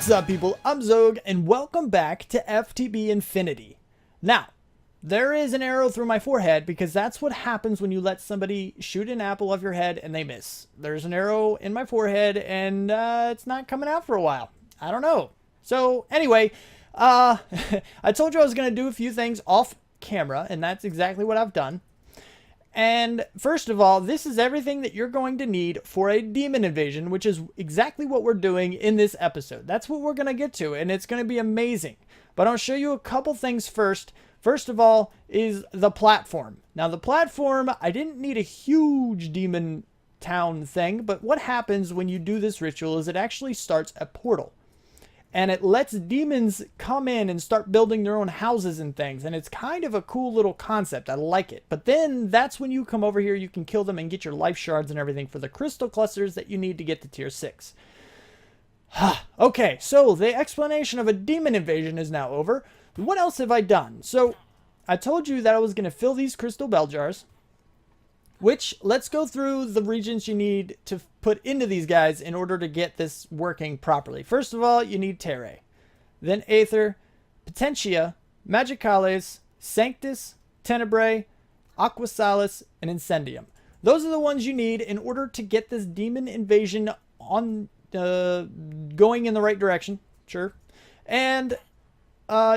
What's up, people? I'm Xogue, and welcome back to FTB Infinity. Now, there is an arrow through my forehead because that's what happens when you let somebody shoot an apple off your head and they miss. There's an arrow in my forehead, and it's not coming out for a while. I don't know. So, anyway, I told you I was going to do a few things off camera, and that's exactly what I've done. And first of all, this is everything that you're going to need for a demon invasion, which is exactly what we're doing in this episode. That's what we're going to get to, and it's going to be amazing. But I'll show you a couple things first. First of all is the platform. Now, the platform, I didn't need a huge demon town thing, but what happens when you do this ritual is it actually starts a portal. And it lets demons come in and start building their own houses and things. And it's kind of a cool little concept. I like it. But then that's when you come over here, you can kill them and get your life shards and everything for the crystal clusters that you need to get to tier 6. Okay, so the explanation of a demon invasion is now over. What else have I done? So I told you that I was going to fill these crystal bell jars. Which, let's go through the regions you need to put into these guys in order to get this working properly. First of all, you need Terrae. Then Aether, Potentia, Magicales, Sanctus, Tenebrae, Aquasalis, and Incendium. Those are the ones you need in order to get this demon invasion on going in the right direction. Sure. And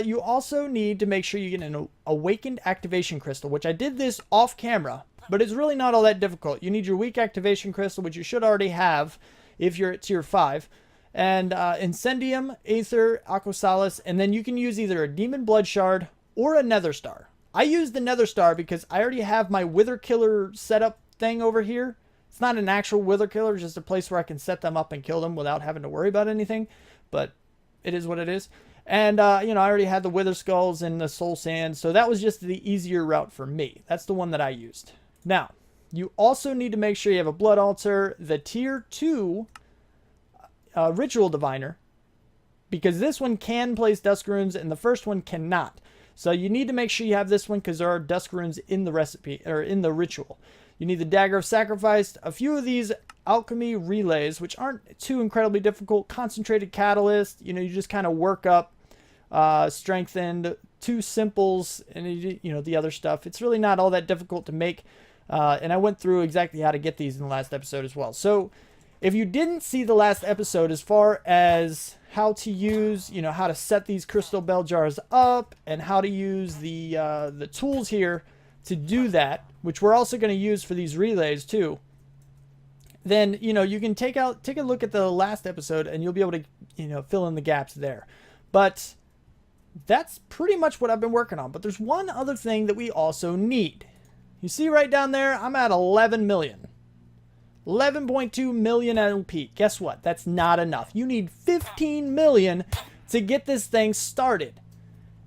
you also need to make sure you get an awakened activation crystal, which I did this off camera. But it's really not all that difficult. You need your weak activation crystal, which you should already have if you're at tier 5. And Incendium, Aether, Aquasalis, and then you can use either a Demon Blood Shard or a Nether Star. I used the Nether Star because I already have my Wither Killer setup thing over here. It's not an actual Wither Killer, just a place where I can set them up and kill them without having to worry about anything. But it is what it is. And, you know, I already had the Wither Skulls and the Soul Sand, so that was just the easier route for me. That's the one that I used. Now, you also need to make sure you have a Blood Altar, the Tier 2 Ritual Diviner, because this one can place Dusk Runes and the first one cannot. So you need to make sure you have this one because there are Dusk Runes in the recipe, or in the ritual. You need the Dagger of Sacrifice, a few of these Alchemy Relays, which aren't too incredibly difficult, Concentrated Catalyst, you know, you just kind of work up, Strengthened, 2 Simples, and, you know, the other stuff. It's really not all that difficult to make. And I went through exactly how to get these in the last episode as well. So if you didn't see the last episode as far as how to use, you know, how to set these crystal bell jars up and how to use the tools here to do that, which we're also going to use for these relays too, then, you know, you can take a look at the last episode and you'll be able to, you know, fill in the gaps there. But that's pretty much what I've been working on. But there's one other thing that we also need. You see right down there, I'm at 11 million. 11.2 million LP. Guess what? That's not enough. You need 15 million to get this thing started.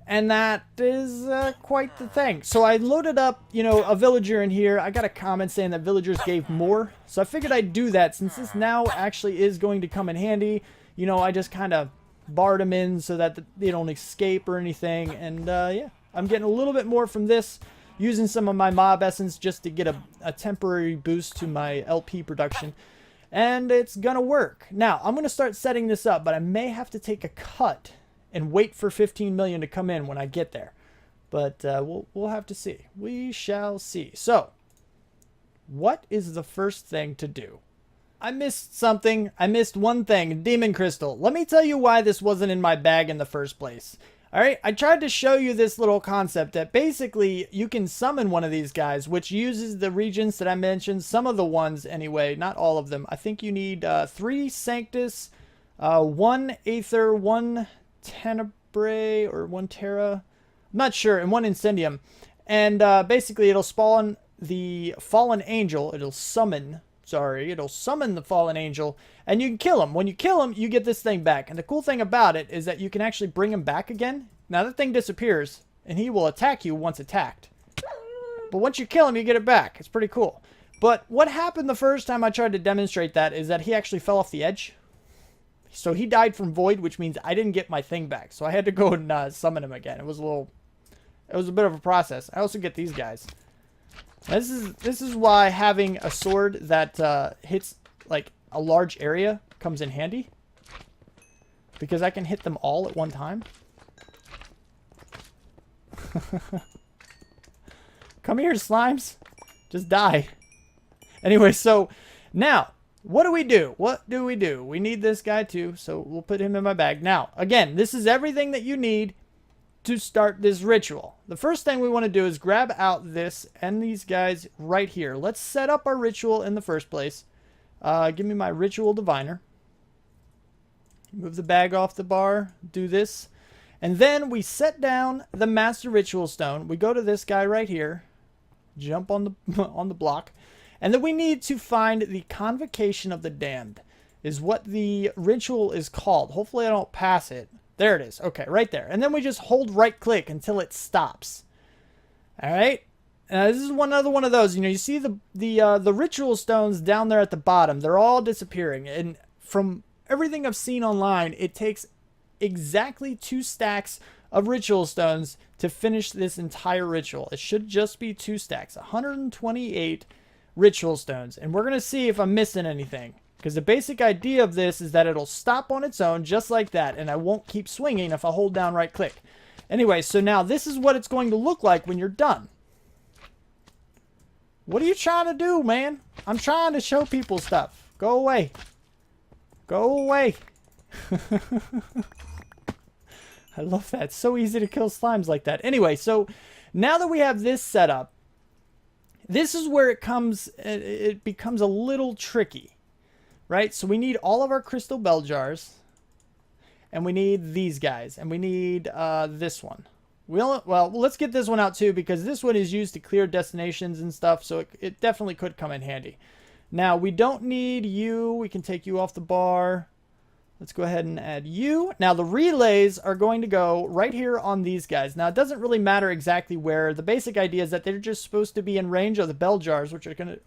And that is quite the thing. So I loaded up, you know, a villager in here. I got a comment saying that villagers gave more. So I figured I'd do that since this now actually is going to come in handy. You know, I just kind of barred them in so that they don't escape or anything. And yeah, I'm getting a little bit more from this. Using some of my mob essence just to get a temporary boost to my LP production. And it's going to work. Now, I'm going to start setting this up, but I may have to take a cut and wait for 15 million to come in when I get there. But we'll have to see. We shall see. So, what is the first thing to do? I missed something. I missed one thing. Demon Crystal. Let me tell you why this wasn't in my bag in the first place. Alright, I tried to show you this little concept that basically you can summon one of these guys, which uses the regions that I mentioned, some of the ones anyway, not all of them. I think you need 3 Sanctus, 1 Aether, 1 Tenebrae, or 1 Terra, I'm not sure, and 1 Incendium. And basically it'll spawn the Fallen Angel, it'll summon the Fallen Angel, and you can kill him. When you kill him, you get this thing back. And the cool thing about it is that you can actually bring him back again. Now, that thing disappears, and he will attack you once attacked. But once you kill him, you get it back. It's pretty cool. But what happened the first time I tried to demonstrate that is that he actually fell off the edge. So he died from Void, which means I didn't get my thing back. So I had to go and summon him again. It was a bit of a process. I also get these guys. This is why having a sword that hits like a large area comes in handy. because I can hit them all at one time. Come here, slimes. Just die. Anyway, so now, what do we do? What do we do? We need this guy too, so we'll put him in my bag. Now, again, this is everything that you need to start this ritual. The first thing we want to do is grab out this and these guys right here. Let's set up our ritual in the first place. Give me my ritual diviner. Move the bag off the bar. Do this. And then we set down the master ritual stone. We go to this guy right here. Jump on the on the block. And then we need to find the convocation of the damned. Is what the ritual is called. Hopefully I don't pass it. There it is. Okay, right there. And then we just hold right click until it stops. All right. This is another one of those. You know, you see the ritual stones down there at the bottom. They're all disappearing. And from everything I've seen online, it takes exactly 2 stacks of ritual stones to finish this entire ritual. It should just be 2 stacks. 128 ritual stones. And we're going to see if I'm missing anything. Because the basic idea of this is that it'll stop on its own just like that, and I won't keep swinging if I hold down right click. Anyway, so now this is what it's going to look like when you're done. What are you trying to do, man? I'm trying to show people stuff. Go away. Go away. I love that. It's so easy to kill slimes like that. Anyway, so now that we have this set up, this is where it becomes a little tricky. Right, so we need all of our crystal bell jars, and we need these guys, and we need this one. Well, let's get this one out too, because this one is used to clear destinations and stuff, so it definitely could come in handy. Now, we don't need you. We can take you off the bar. Let's go ahead and add you. Now, the relays are going to go right here on these guys. Now, it doesn't really matter exactly where. The basic idea is that they're just supposed to be in range of the bell jars, which are going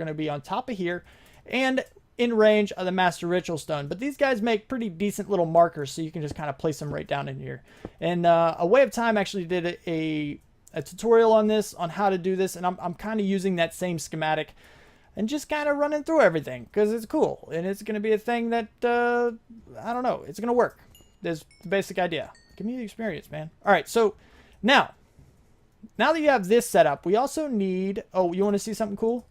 to be on top of here, and in range of the master ritual stone. But these guys make pretty decent little markers, so you can just kind of place them right down in here. And A Way of Time actually did a tutorial on this, on how to do this, and I'm kind of using that same schematic and just kind of running through everything because it's cool, and it's going to be a thing that I don't know, it's going to work. There's the basic idea. Give me the experience, man. All right, so now that you have this set up, we also need, oh, you want to see something cool?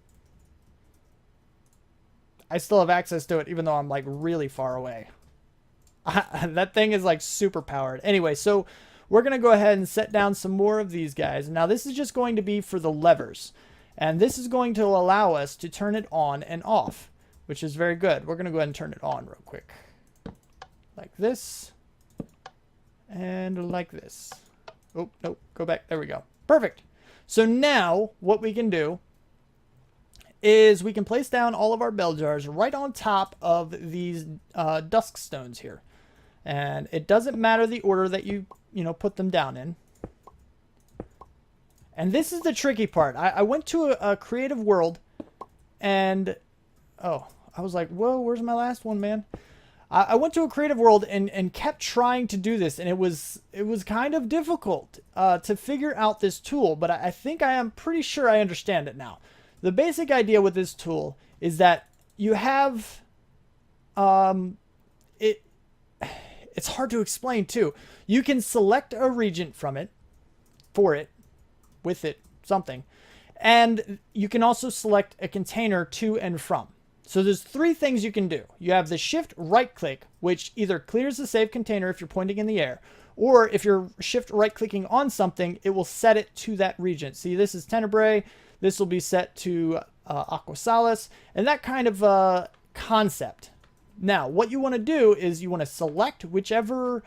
I still have access to it, even though I'm like really far away. That thing is like super powered. Anyway, so we're going to go ahead and set down some more of these guys. Now, this is just going to be for the levers. And this is going to allow us to turn it on and off, which is very good. We're going to go ahead and turn it on real quick. Like this. And like this. Oh, no, go back. There we go. Perfect. So now what we can do is we can place down all of our bell jars right on top of these dusk stones here. And it doesn't matter the order that you put them down in. And this is the tricky part. I went to a creative world and, oh, I was like, whoa, where's my last one, man? I went to a creative world and kept trying to do this, and it was kind of difficult to figure out this tool, but I think I am pretty sure I understand it now. The basic idea with this tool is that you have, it's hard to explain too. You can select a regent from it, with it, something, and you can also select a container to and from. So there's 3 things you can do. You have the shift right click, which either clears the save container if you're pointing in the air, or if you're shift right clicking on something, it will set it to that regent. See, this is Tenebrae. This will be set to Aquasalis, and that kind of concept. Now, what you want to do is you want to select whichever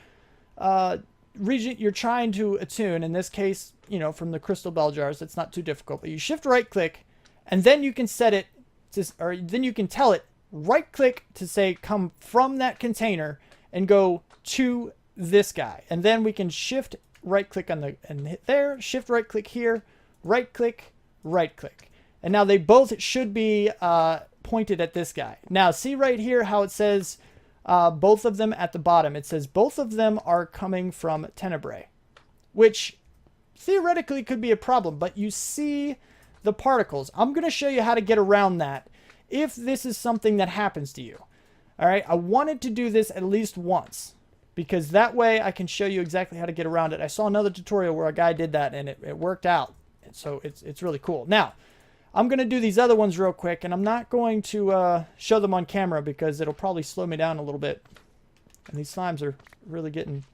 regent you're trying to attune. In this case, from the crystal bell jars, it's not too difficult. But you shift right click, and then you can set it to, or then you can tell it right click to say come from that container and go to this guy. And then we can shift right click on and hit there, shift right click here, right click. And now they both should be pointed at this guy. Now, see right here how it says both of them at the bottom. It says both of them are coming from Tenebrae, which theoretically could be a problem, but you see the particles. I'm going to show you how to get around that if this is something that happens to you. All right, I wanted to do this at least once. because that way I can show you exactly how to get around it. I saw another tutorial where a guy did that, and it worked out. So it's really cool. Now, I'm going to do these other ones real quick, and I'm not going to show them on camera because it'll probably slow me down a little bit. And these slimes are really getting,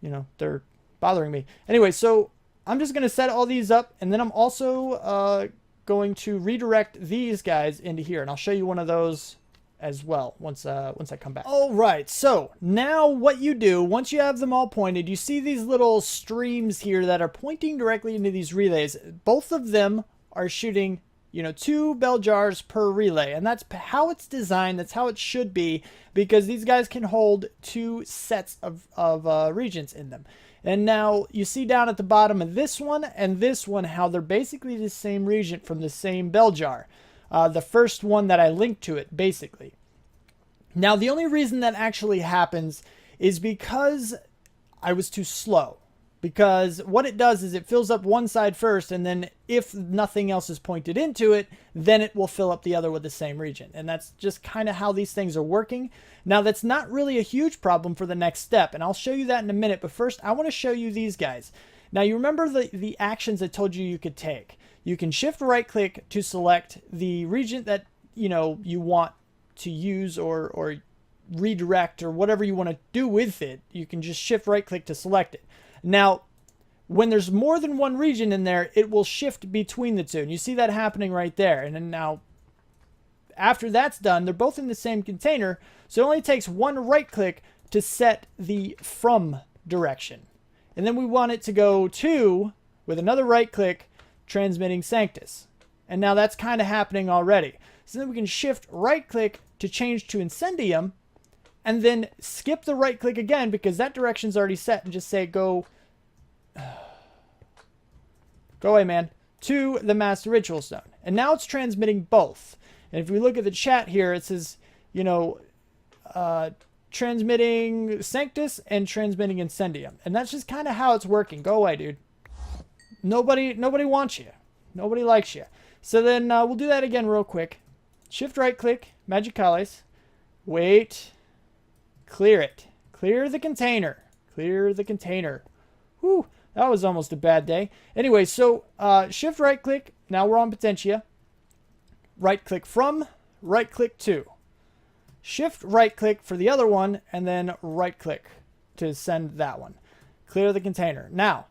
you know, they're bothering me. Anyway, so I'm just going to set all these up, and then I'm also going to redirect these guys into here, and I'll show you one of those as well once I come back. All right, so now what you do, once you have them all pointed, you see these little streams here that are pointing directly into these relays. Both of them are shooting, you know, 2 bell jars per relay, and that's how it's designed. That's how it should be, because these guys can hold 2 sets of regions in them. And now you see down at the bottom of this one and this one how they're basically the same region from the same bell jar. The first one that I linked to it, basically. Now, the only reason that actually happens is because I was too slow. Because what it does is it fills up one side first, and then if nothing else is pointed into it, then it will fill up the other with the same region. And that's just kind of how these things are working. Now, that's not really a huge problem for the next step, and I'll show you that in a minute. But first, I want to show you these guys. Now, you remember the actions I told you could take. You can shift right-click to select the region that, you know, you want to use or redirect or whatever you want to do with it. You can just shift right-click to select it. Now, when there's more than one region in there, it will shift between the two. And you see that happening right there. And then now, after that's done, they're both in the same container. So it only takes one right-click to set the from direction. And then we want it to go to, with another right-click, transmitting Sanctus. And now that's kind of happening already. So then we can shift right-click to change to Incendium, and then skip the right click again because that direction's already set, and just say go away, man, to the Master Ritual Stone. And now it's transmitting both. And if we look at the chat here, it says, you know, transmitting Sanctus and transmitting Incendium. And that's just kind of how it's working. Go away, dude. Nobody wants you. Nobody likes you. So then we'll do that again real quick. Shift right click, Magicales. Wait. Clear it. Clear the container. Clear the container. Whew, that was almost a bad day. Anyway, so shift right click. Now we're on Potentia. Right click from, right click to. Shift right click for the other one, and then right click to send that one. Clear the container. Now,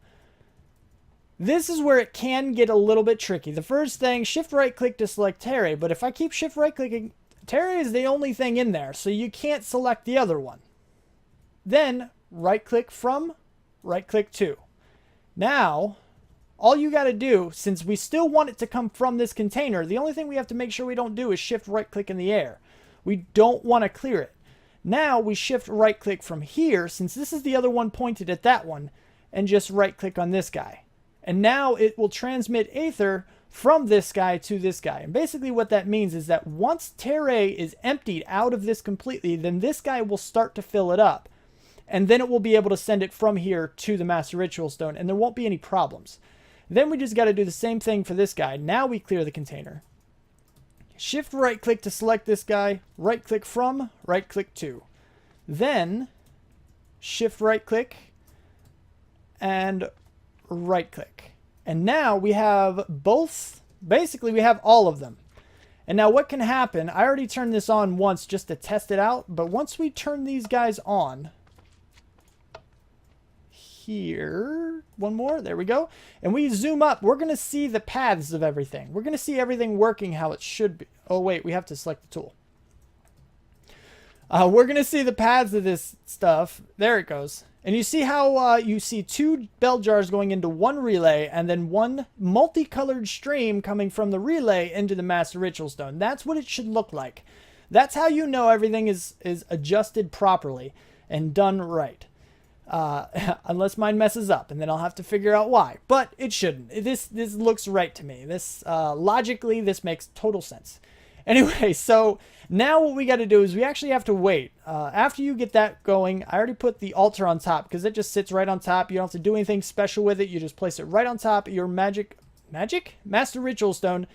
this is where it can get a little bit tricky. The first thing, shift right click to select Terre, but if I keep shift right clicking, Terre is the only thing in there, so you can't select the other one. Then, right click from, right click to. Now, all you got to do, since we still want it to come from this container, the only thing we have to make sure we don't do is shift right click in the air. We don't want to clear it. Now, we shift right click from here, since this is the other one pointed at that one, and just right click on this guy. And now it will transmit Aether from this guy to this guy. And basically what that means is that once Terre is emptied out of this completely, then this guy will start to fill it up. And then it will be able to send it from here to the Master Ritual Stone, and there won't be any problems. Then we just got to do the same thing for this guy. Now we clear the container. Shift right click to select this guy, right click from, right click to. Then shift right click and right click. And now we have both, basically we have all of them. And now what can happen, I already turned this on once just to test it out, but once we turn these guys on, here, one more, there we go, and we zoom up, we're going to see the paths of everything. We're going to see everything working how it should be. Oh wait, we have to select the tool. We're going to see the paths of this stuff. There it goes. And you see how you see 2 bell jars going into one relay, and then one multicolored stream coming from the relay into the Master Ritual Stone. That's what it should look like. That's how you know everything is adjusted properly and done right. Unless mine messes up, and then I'll have to figure out why. But it shouldn't. This looks right to me. This logically, this makes total sense. Anyway, so now what we got to do is we actually have to wait. After you get that going, I already put the altar on top because it just sits right on top. You don't have to do anything special with it. You just place it right on top of your Master Ritual Stone.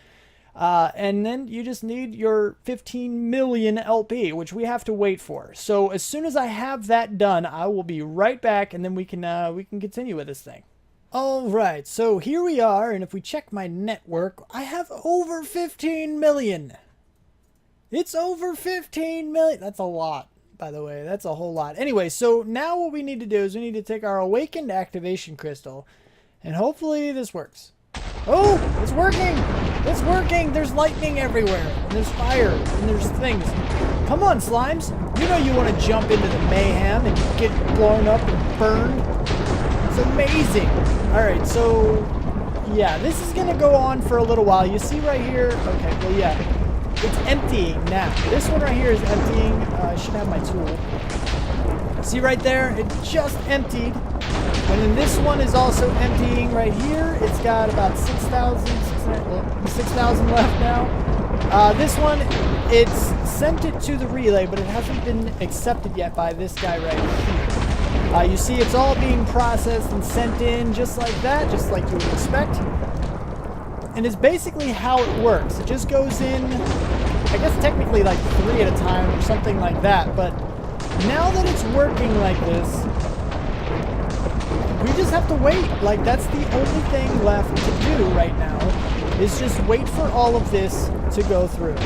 And then you just need your 15 million LP, which we have to wait for. So as soon as I have that done, I will be right back, and then we can continue with this thing. All right, so here we are, and if we check my network, I have over 15 million. It's over 15 million. That's a lot, by the way. That's a whole lot. Anyway, so now what we need to do is we need to take our awakened activation crystal, and hopefully this works. Oh, it's working. It's working. There's lightning everywhere, and there's fire, and there's things. Come on, slimes. You know you want to jump into the mayhem and get blown up and burned. It's amazing. All right, so yeah, this is going to go on for a little while. You see right here. Okay, well, yeah. It's emptying now. This one right here is emptying. I should have my tool. See right there? It just emptied. And then this one is also emptying right here. It's got about 6,000 left now. This one, it's sent it to the relay, but it hasn't been accepted yet by this guy right here. You see it's all being processed and sent in just like that, just like you would expect. And it's basically how it works. It just goes in, I guess technically like 3 at a time or something like that. But now that it's working like this, we just have to wait. Like, that's the only thing left to do right now, is just wait for all of this to go through.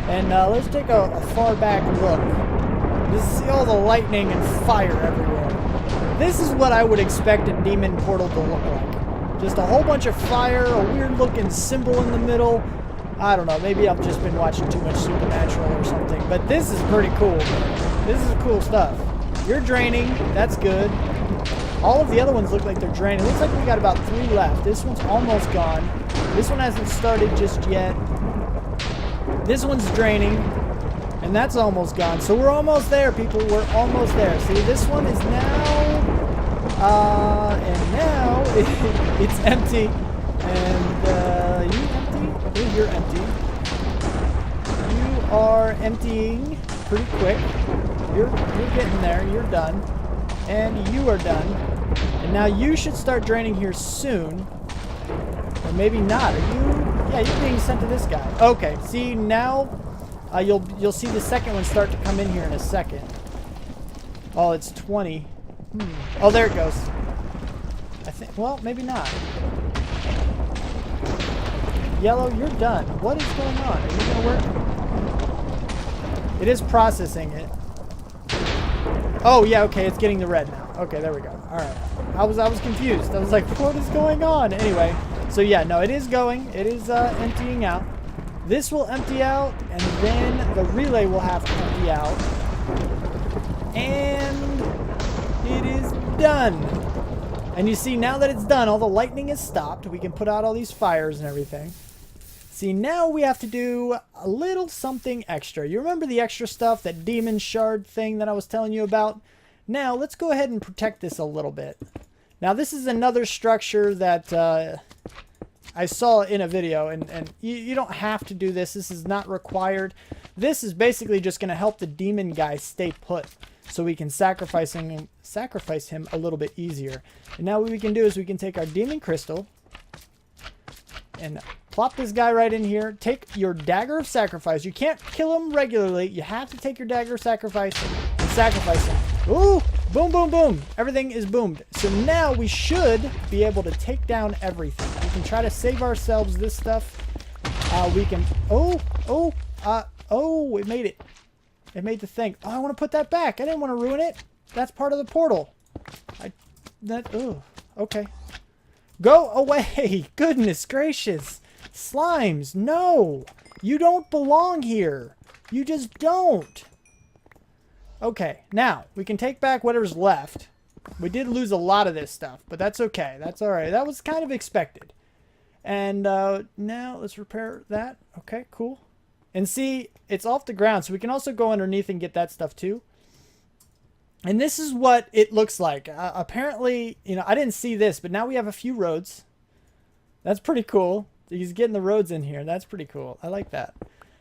And let's take a far back look. Just see all the lightning and fire everywhere. This is what I would expect a demon portal to look like. Just a whole bunch of fire, a weird looking symbol in the middle. I don't know, maybe I've just been watching too much Supernatural or something, but this is pretty cool. This is cool stuff. You're draining, that's good. All of the other ones look like they're draining. It looks like we got about 3 left. This one's almost gone. This one hasn't started just yet. This one's draining, and that's almost gone. So we're almost there, people. We're almost there. See, this one is now... and now it's empty. And, you empty? Oh, you're empty. You are emptying pretty quick. You're getting there. You're done. And you are done. And now you should start draining here soon. Or maybe not. Are you? Yeah, you're being sent to this guy. Okay, see, now you'll see the second one start to come in here in a second. Oh, it's 20. Oh, there it goes. I think, well, maybe not. Yellow, you're done. What is going on? Are you going to work? It is processing it. Oh, yeah, okay, it's getting the red now. Okay, there we go. All right. I was confused. I was like, what is going on? Anyway, so yeah, no, it is going. It is emptying out. This will empty out, and then the relay will have to empty out. And it is done. And you see, now that it's done, all the lightning is stopped. We can put out all these fires and everything. See, now we have to do a little something extra. You remember the extra stuff, that demon shard thing that I was telling you about? Now, let's go ahead and protect this a little bit. Now, this is another structure that I saw in a video, and you don't have to do this. This is not required. This is basically just going to help the demon guy stay put, so we can sacrifice him a little bit easier. And now what we can do is we can take our demon crystal and plop this guy right in here. Take your dagger of sacrifice. You can't kill him regularly. You have to take your dagger of sacrifice and sacrifice him. Ooh, boom, boom, boom. Everything is boomed. So now we should be able to take down everything. We can try to save ourselves this stuff. We can, oh, it made it. It made the thing. Oh, I want to put that back. I didn't want to ruin it. That's part of the portal. Okay. Go away. Goodness gracious. Slimes, no. You don't belong here. You just don't. Okay, now, we can take back whatever's left. We did lose a lot of this stuff, but that's okay. That's alright. That was kind of expected. And now, let's repair that. Okay, cool. And see, it's off the ground, so we can also go underneath and get that stuff too. And this is what it looks like. Apparently, you know, I didn't see this, but now we have a few roads. That's pretty cool. He's getting the roads in here. That's pretty cool. I like that.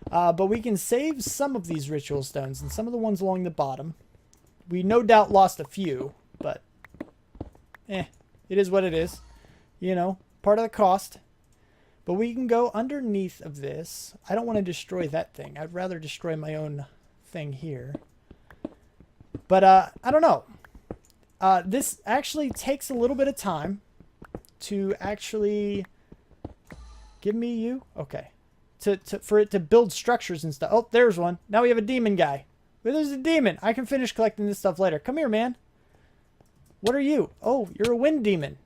But we can save some of these ritual stones and some of the ones along the bottom. We no doubt lost a few, but it is what it is. You know, part of the cost. But we can go underneath of this. I don't want to destroy that thing. I'd rather destroy my own thing here. But I don't know. This actually takes a little bit of time to actually give me you. Okay. For it to build structures and stuff. Oh, there's one. Now we have a demon guy. Well, there's a demon. I can finish collecting this stuff later. Come here, man. What are you? Oh, you're a wind demon.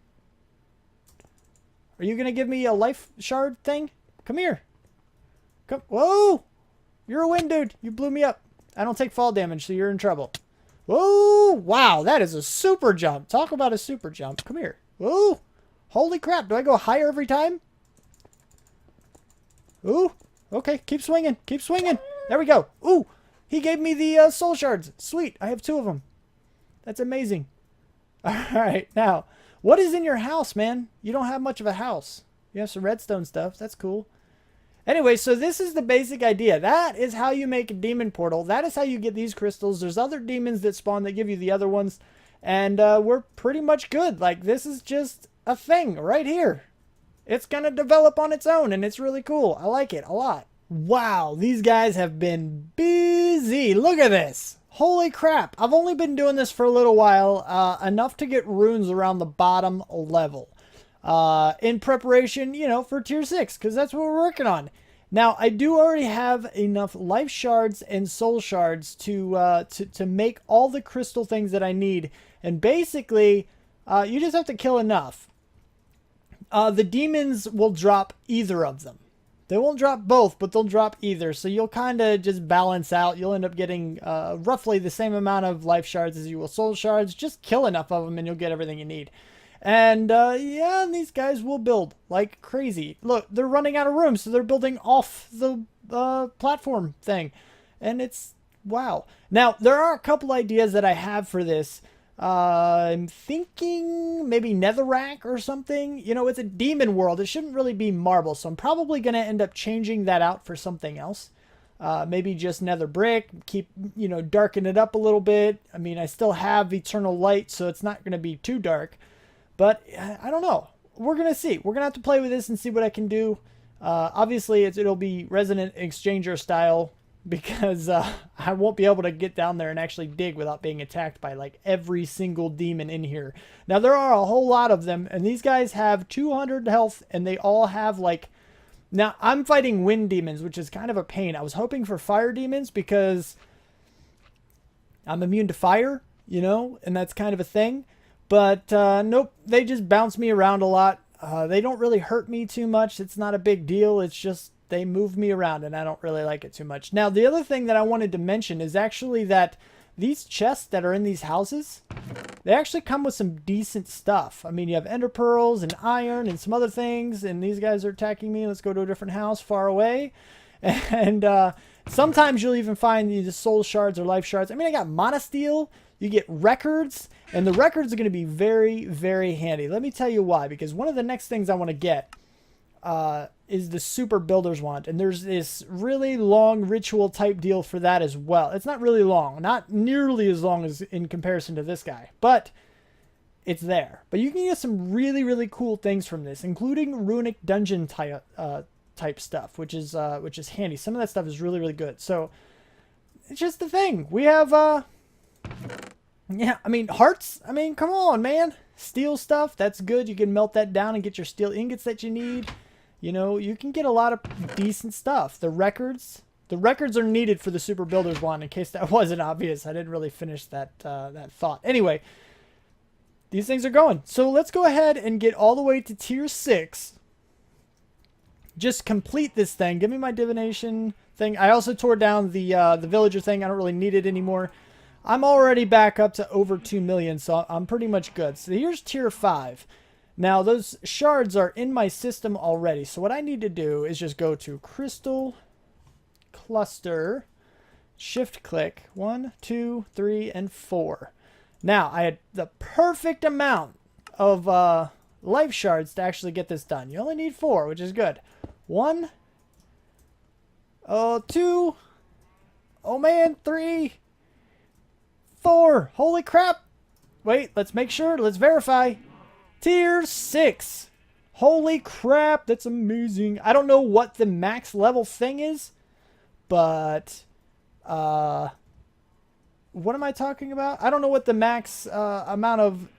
Are you going to give me a life shard thing? Come here. Come. Whoa! You're a wind dude. You blew me up. I don't take fall damage, so you're in trouble. Whoa! Wow, that is a super jump. Talk about a super jump. Come here. Whoa! Holy crap. Do I go higher every time? Ooh. Okay, keep swinging. Keep swinging. There we go. Ooh! He gave me the soul shards. Sweet. I have 2 of them. That's amazing. All right, now... what is in your house, man? You don't have much of a house. You have some redstone stuff. That's cool. Anyway, so this is the basic idea. That is how you make a demon portal. That is how you get these crystals. There's other demons that spawn that give you the other ones. And we're pretty much good. Like, this is just a thing right here. It's going to develop on its own, and it's really cool. I like it a lot. Wow, these guys have been busy. Look at this. Holy crap, I've only been doing this for a little while, enough to get runes around the bottom level. In preparation, you know, for tier 6, because that's what we're working on. Now, I do already have enough life shards and soul shards to make all the crystal things that I need. And basically, you just have to kill enough. The demons will drop either of them. They won't drop both, but they'll drop either. So you'll kind of just balance out. You'll end up getting roughly the same amount of life shards as you will soul shards. Just kill enough of them and you'll get everything you need. And yeah, these guys will build like crazy. Look, they're running out of room, so they're building off the platform thing. And it's, wow. Now, there are a couple ideas that I have for this. I'm thinking maybe netherrack or something. You know, it's a demon world. It shouldn't really be marble, so I'm probably going to end up changing that out for something else. Maybe just nether brick, keep, you know, darken it up a little bit. I mean, I still have eternal light, so it's not going to be too dark. But I don't know. We're going to see. We're going to have to play with this and see what I can do. Obviously, it'll be Resident Exchanger style, because I won't be able to get down there and actually dig without being attacked by like every single demon in here. Now, there are a whole lot of them, and these guys have 200 health, and they all have like... Now, I'm fighting wind demons, which is kind of a pain. I was hoping for fire demons because I'm immune to fire, you know, and that's kind of a thing. But nope, they just bounce me around a lot. They don't really hurt me too much. It's not a big deal. It's just they move me around, and I don't really like it too much. Now, the other thing that I wanted to mention is actually that these chests that are in these houses, they actually come with some decent stuff. I mean, you have ender pearls and iron and some other things, and these guys are attacking me. Let's go to a different house far away. And sometimes you'll even find these soul shards or life shards. I mean, I got monosteel. You get records, and the records are going to be very, very handy. Let me tell you why, because one of the next things I want to get is the super builder's wand, and there's this really long ritual type deal for that as well. It's not really long, not nearly as long as in comparison to this guy, but it's there. But you can get some really, really cool things from this, including runic dungeon type stuff, which is handy. Some of that stuff is really, really good. So it's just the thing. We have yeah, I mean, hearts. I mean, come on, man. Steel stuff, that's good. You can melt that down and get your steel ingots that you need. You know, you can get a lot of decent stuff. The records are needed for the super builder's wand, in case that wasn't obvious. I didn't really finish that that thought. Anyway, these things are going. So let's go ahead and get all the way to tier 6. Just complete this thing. Give me my divination thing. I also tore down the villager thing. I don't really need it anymore. I'm already back up to over 2 million, so I'm pretty much good. So here's tier 5. Now, those shards are in my system already. So what I need to do is just go to Crystal Cluster, shift click, 1, 2, 3, and 4. Now, I had the perfect amount of life shards to actually get this done. You only need 4, which is good. 1, 2, oh man, 3, 4. Holy crap. Wait, let's make sure. Let's verify. Tier 6. Holy crap, that's amazing. I don't know what the max level thing is, but what am I talking about? I don't know what the max amount of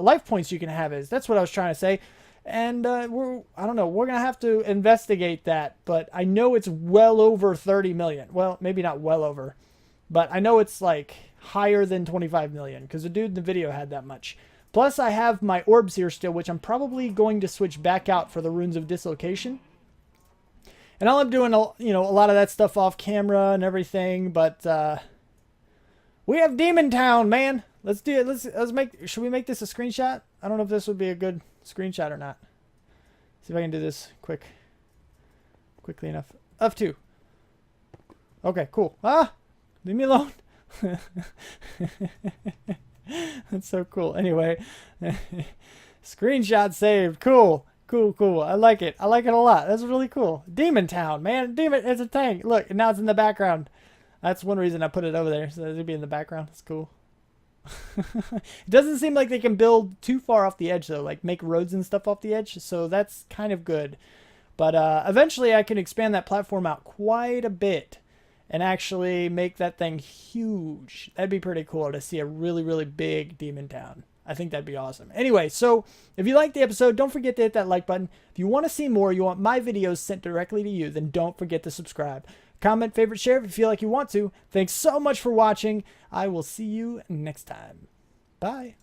life points you can have is. That's what I was trying to say. And I don't know, we're going to have to investigate that, but I know it's well over 30 million. Well, maybe not well over, but I know it's like higher than 25 million because the dude in the video had that much. Plus, I have my orbs here still, which I'm probably going to switch back out for the Runes of Dislocation. And I'll end up doing a lot of that stuff off camera and everything, but we have Demon Town, man. Let's do it. Let's make. Should we make this a screenshot? I don't know if this would be a good screenshot or not. See if I can do this quickly enough. F2. Okay, cool. Ah, leave me alone. That's so cool. Anyway, screenshot saved. Cool. Cool. I like it. I like it a lot. That's really cool. Demon Town, man. Demon, it's a tank. Look, now it's in the background. That's one reason I put it over there, so it'll be in the background. That's cool. It doesn't seem like they can build too far off the edge, though, like make roads and stuff off the edge, so that's kind of good. But eventually I can expand that platform out quite a bit and actually make that thing huge. That'd be pretty cool to see a really, really big Demon Town. I think that'd be awesome. Anyway, so if you liked the episode, don't forget to hit that like button. If you want to see more, you want my videos sent directly to you, then don't forget to subscribe. Comment, favorite, share if you feel like you want to. Thanks so much for watching. I will see you next time. Bye.